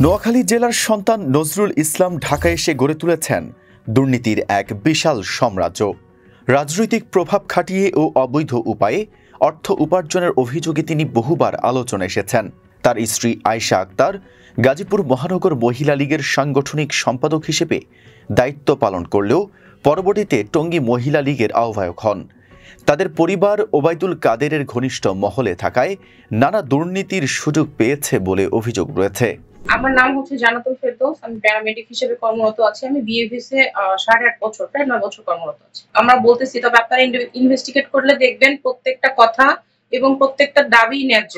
নোয়াখালী জেলার সন্তান নজরুল ইসলাম ঢাকায় এসে গড়ে তুলেছেন দুর্নীতির এক বিশাল সাম্রাজ্য। রাজনৈতিক প্রভাব খাটিয়ে ও অবৈধ উপায়ে অর্থ উপার্জনের অভিযোগে তিনি বহুবার আলোচনায় এসেছেন। তার স্ত্রী আয়েশা আক্তার গাজীপুর মহানগর মহিলা লীগের সাংগঠনিক সম্পাদক হিসেবে দায়িত্ব পালন করলেও পরবর্তীতে টঙ্গী মহিলা লীগের আহ্বায়ক হন। তাদের পরিবার ওবায়দুল কাদেরের ঘনিষ্ঠ মহলে থাকায় নানা দুর্নীতির সুযোগ পেয়েছে বলে অভিযোগ রয়েছে। আমার নাম হচ্ছে জান্নাতুল ফেরদৌস। আমি প্যারামেডিক হিসেবে কর্মরত আছি। আমি বিএভিএসে 8.5 বছর, প্রায় 9 বছর কর্মরত আছি। আমরা বলতেছি, তবে আপনারা ইনভেস্টিগেট করলে দেখবেন প্রত্যেকটা কথা এবং প্রত্যেকটা দাবি ন্যায্য।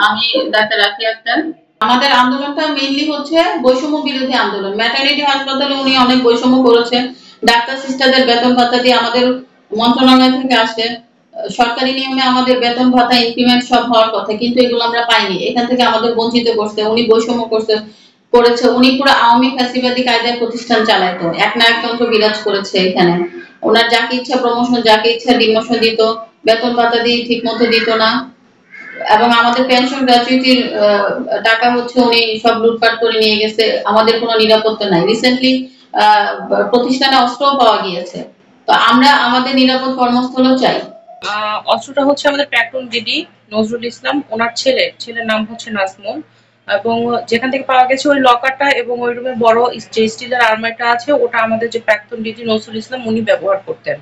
আমি ডাক্তার রাফিয়া আক্তার। আমাদের আন্দোলনটা মেইনলি হচ্ছে বৈষম্য বিরোধী আন্দোলন। ম্যাটারনিটি হাসপাতালে উনি অনেক বৈষম্য করেছেন। ডাক্তার সিস্টারদের বেতন ভাতা দিয়ে আমাদের মন্ত্রণালয় থেকে আসে সরকারি নিয়মে আমাদের বেতন ভাতা ইনক্রিমেন্ট সব হওয়ার কথা, কিন্তু এগুলো আমরা পাইনি। এখান থেকে আমাদের বঞ্চিত করছে, উনি বৈষম্য করেছে। উনি পুরো আওয়ামী ফ্যাসিবাদী কায়দায় প্রতিষ্ঠান চালাইতো, একনায়কতন্ত্র বিরাজ করেছে এখানে। ওনার যাকে ইচ্ছা প্রমোশন, যাকে ইচ্ছা ডিমোশন দিত, বেতন ভাতা দিয়ে ঠিক মতো দিত না, এবং আমাদের পেনশন গ্র্যাচুইটির টাকা হচ্ছে উনি সব লুটপাট করে নিয়ে গেছে। আমাদের কোনো নিরাপত্তা নাই। রিসেন্টলি প্রতিষ্ঠানে অস্ত্রও পাওয়া গিয়েছে। তো আমরা আমাদের নিরাপদ কর্মস্থলও চাই। অস্ত্রটা হচ্ছে আমাদের প্রাক্তন ডিডি নজরুল ইসলাম, ওনার ছেলের নাম হচ্ছে নাজমুল, এবং যেখান থেকে পাওয়া গেছে ওই লকারটা এবং ওই রুমের বড় যে স্টিলের আলমারিটা আছে, ওটা আমাদের যে প্রাক্তন ডিডি নজরুল ইসলাম উনি ব্যবহার করতেন,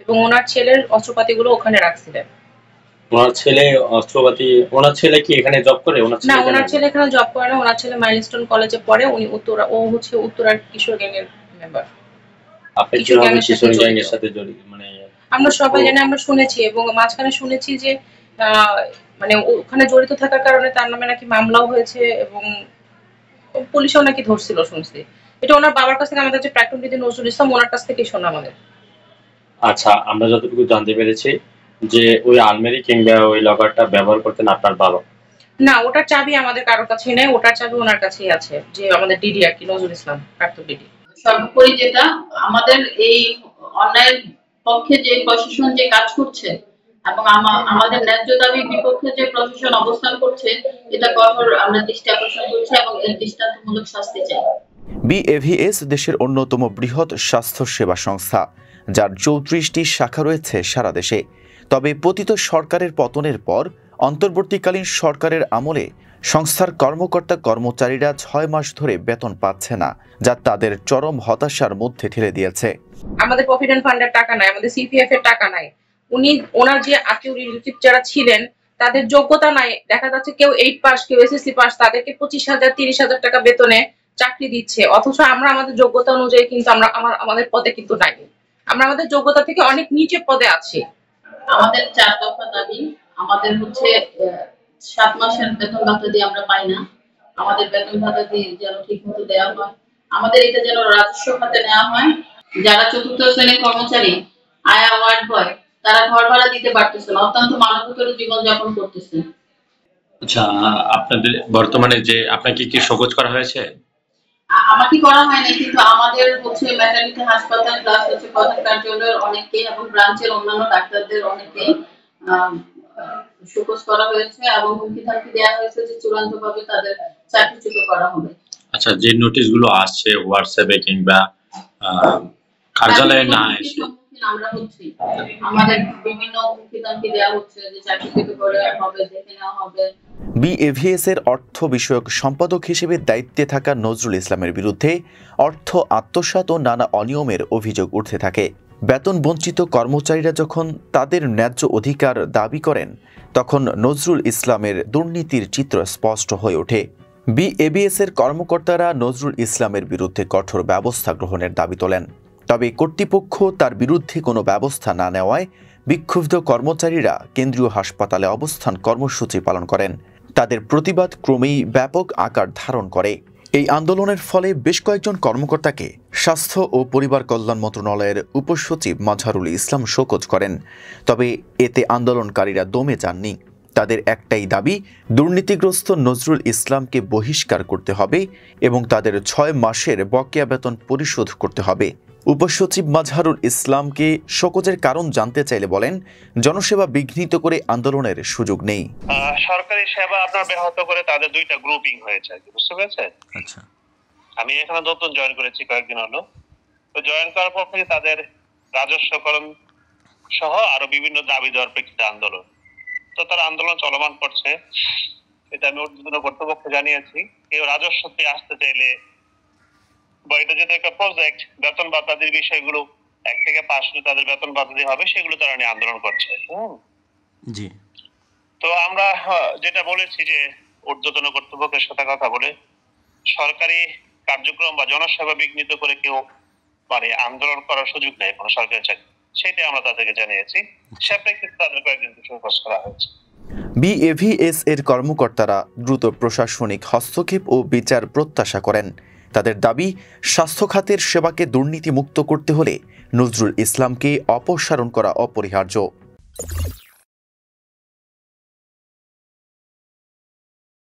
এবং ওনার ছেলের অস্ত্রপাতিগুলো ওখানে রাখছিলেন। ওনার ছেলে কি এখানে জব করে? না, ওনার ছেলে এখানে জব করে না। ওনার ছেলে মাইলস্টোন কলেজে পড়ে। উনি উত্তরার কিশোর গ্যাংয়ের মেম্বার। আপনি কিভাবে কিশোর গ্যাংয়ের সাথে জড়িত? মানে আমরা সবাই জানি, আমরা শুনেছি, এবং মাঝখানে শুনেছি যে মানে ওখানে জড়িত থাকার কারণে তার নামে নাকি মামলাও হয়েছে এবং পুলিশও নাকি ধরছিল শুনছি। এটা ওনার বাবার কাছ থেকে, আমাদের যে প্রাক্তন ডিডি নজরুল ইসলাম, ওনার কাছ থেকেই শোনা আমাদের। আচ্ছা, আমরা যতটুকু জানতে পেরেছি যে ওই আলমারি কিংবা ওই লকারটা ব্যবহার করতেন আপনার বাবা? না, ওটার চাবি আমাদের কারোর কাছেই নেই। ওটার চাবি ওনার কাছেই আছে, যে আমাদের ডিডি আর কি, নজরুল ইসলাম প্রাক্তন ডিডি। সর্বোপরি যেটা আমাদের এই অন্যায়ের পক্ষে যে প্রশাসন যে কাজ করছে এবং আমাদের ন্যায্য দাবির বিপক্ষে যে প্রশাসন অবস্থান করছে, এটা কঠোর আমরা দৃষ্টি আকর্ষণ করছি এবং এর দৃষ্টান্তমূলক শাস্তি চাই। বিএভিএস দেশের অন্যতম বৃহৎ স্বাস্থ্য সেবা সংস্থা, যার 34টি শাখা রয়েছে সারা দেশে। তবে পতিত সরকারের পতনের পর অন্তর্বর্তীকালীন সরকারের আমলে সংস্থার কর্মকর্তা কর্মচারীরা 6 মাস ধরে বেতন পাচ্ছে না, যা তাদের চরম হতাশার মধ্যে ঠেলে দিয়েছে। আমাদের প্রভিডেন্ট ফান্ডের টাকা নাই, আমাদের সিপিএফ এর টাকা নাই। ওনার যে আত্মীয় রিলেটিভ যারা ছিলেন, তাদের যোগ্যতা নাই। দেখা যাচ্ছে কেউ 8 পাস, কেউ এসএসসি পাস, তাদেরকে 25,000 30,000 টাকা বেতনে চাকরি দিচ্ছে, অথচ আমরা আমাদের যোগ্যতা অনুযায়ী কিন্তু আমাদের পদে কিন্তু নাই। আমরা আমাদের যোগ্যতা থেকে অনেক নিচে পদে আছি। আমাদের 4 দফা দাবি। আমাদের হচ্ছে 7 মাসের বেতন ভাতা দিয়ে আমরা পাই না। আমাদের বেতন ভাতা দিয়ে যেন ঠিক মতো দেওয়া হয়। আমাদের এটা যেন রাজস্ব খাতে নেওয়া হয়। যারা চতুর্থ শ্রেণীর কর্মচারী, আয়া ওয়ার্ড বয়, তারা ঘর ভাড়া দিতে পারতেছে না, অত্যন্ত মানবতর জীবনযাপন করতেছে। আচ্ছা, আপনাদের বর্তমানে যে আপনাকে কি শোকজ করা হয়েছে? আমাকে করা হয় না, কিন্তু আমাদের হচ্ছে ম্যাটারনিটি হাসপাতাল প্লাস হচ্ছে প্রধান কার্যালয়ের অনেকে এবং ব্রাঞ্চের অন্যান্য ডাক্তারদের অনেকে শোকজ করা হয়েছে এবং হুমকি ধামকি দেওয়া হয়েছে যে চূড়ান্তভাবে তাদের চাকরিচ্যুত করা হবে। আচ্ছা, যে নোটিশগুলো আসছে হোয়াটসঅ্যাপে কিংবা কার্যালয়ে না এসে আমরা হচ্ছে আমাদের বিভিন্ন হুমকি ধামকি দেওয়া হচ্ছে যে চাকরিচ্যুত করে হবে, দেখে নেওয়া হবে। বিএভিএস এর অর্থ বিষয়ক সম্পাদক হিসেবে দায়িত্বে থাকা নজরুল ইসলামের বিরুদ্ধে অর্থ আত্মসাৎ ও নানা অনিয়মের অভিযোগ উঠতে থাকে। বেতন বঞ্চিত কর্মচারীরা যখন তাদের ন্যায্য অধিকার দাবি করেন, তখন নজরুল ইসলামের দুর্নীতির চিত্র স্পষ্ট হয়ে ওঠে। বিএভিএস এর কর্মকর্তারা নজরুল ইসলামের বিরুদ্ধে কঠোর ব্যবস্থা গ্রহণের দাবি তোলেন। তবে কর্তৃপক্ষ তার বিরুদ্ধে কোনো ব্যবস্থা না নেওয়ায় বিক্ষুব্ধ কর্মচারীরা কেন্দ্রীয় হাসপাতালে অবস্থান কর্মসূচি পালন করেন। তাদের প্রতিবাদ ক্রমেই ব্যাপক আকার ধারণ করে। এই আন্দোলনের ফলে বেশ কয়েকজন কর্মকর্তাকে স্বাস্থ্য ও পরিবার কল্যাণ মন্ত্রণালয়ের উপসচিব মাজহারুল ইসলাম শোকজ করেন। তবে এতে আন্দোলনকারীরা দমে যাননি। তাদের একটাই দাবি, দুর্নীতিগ্রস্ত নজরুল ইসলামকে বহিষ্কার করতে হবে এবং তাদের 6 মাসের বকেয়া বেতন পরিশোধ করতে হবে। উপসচিব মাজহারুল ইসলামকে শোকজের কারণ জানতে চাইলে বলেন, জনসেবা বিঘ্নিত করে আন্দোলনের সুযোগ নেই। সরকারি সেবা আপনার ব্যাহত করে তাদের দুইটা গ্রুপিং হয়েছে, বুঝতে পেরেছেন? আচ্ছা, আমি এখানে নতুন জয়েন করেছি কয়েকদিন হলো। তো জয়েন করার পর থেকে তাদের রাজস্বকরণ সহ আরো বিভিন্ন দাবি দেওয়ার প্রেক্ষিতে আন্দোলন, তো তারা আন্দোলন চলমান করছে। এটা আমি ঊর্ধ্বতন কর্তৃপক্ষকে জানিয়েছি। কেউ রাজস্বতে আসতে চাইলে বা এটা যেটা একটা প্রজেক্ট, বেতন ভাতাদির বিষয়গুলো 1 থেকে 5 তাদের বেতন ভাতাদি হবে, সেগুলো তারা নিয়ে আন্দোলন করছে। জি। তো আমরা যেটা বলেছি যে ঊর্ধ্বতন কর্তৃপক্ষের সাথে কথা বলে সরকারি কার্যক্রম বা জনসেবা বিঘ্নিত করে কেউ মানে আন্দোলন করার সুযোগ নেই কোনো সরকারি চাকরি, সেটা আমরা তাদেরকে জানিয়েছি। সে প্রেক্ষিতে তাদের কয়েকদিন সুপারিশ করা হয়েছে। বিএভিএস এর কর্মকর্তারা দ্রুত প্রশাসনিক হস্তক্ষেপ ও বিচার প্রত্যাশা করেন। তাদের দাবি, স্বাস্থ্য খাতের সেবাকে দুর্নীতিমুক্ত করতে হলে নজরুল ইসলামকে অপসারণ করা অপরিহার্য।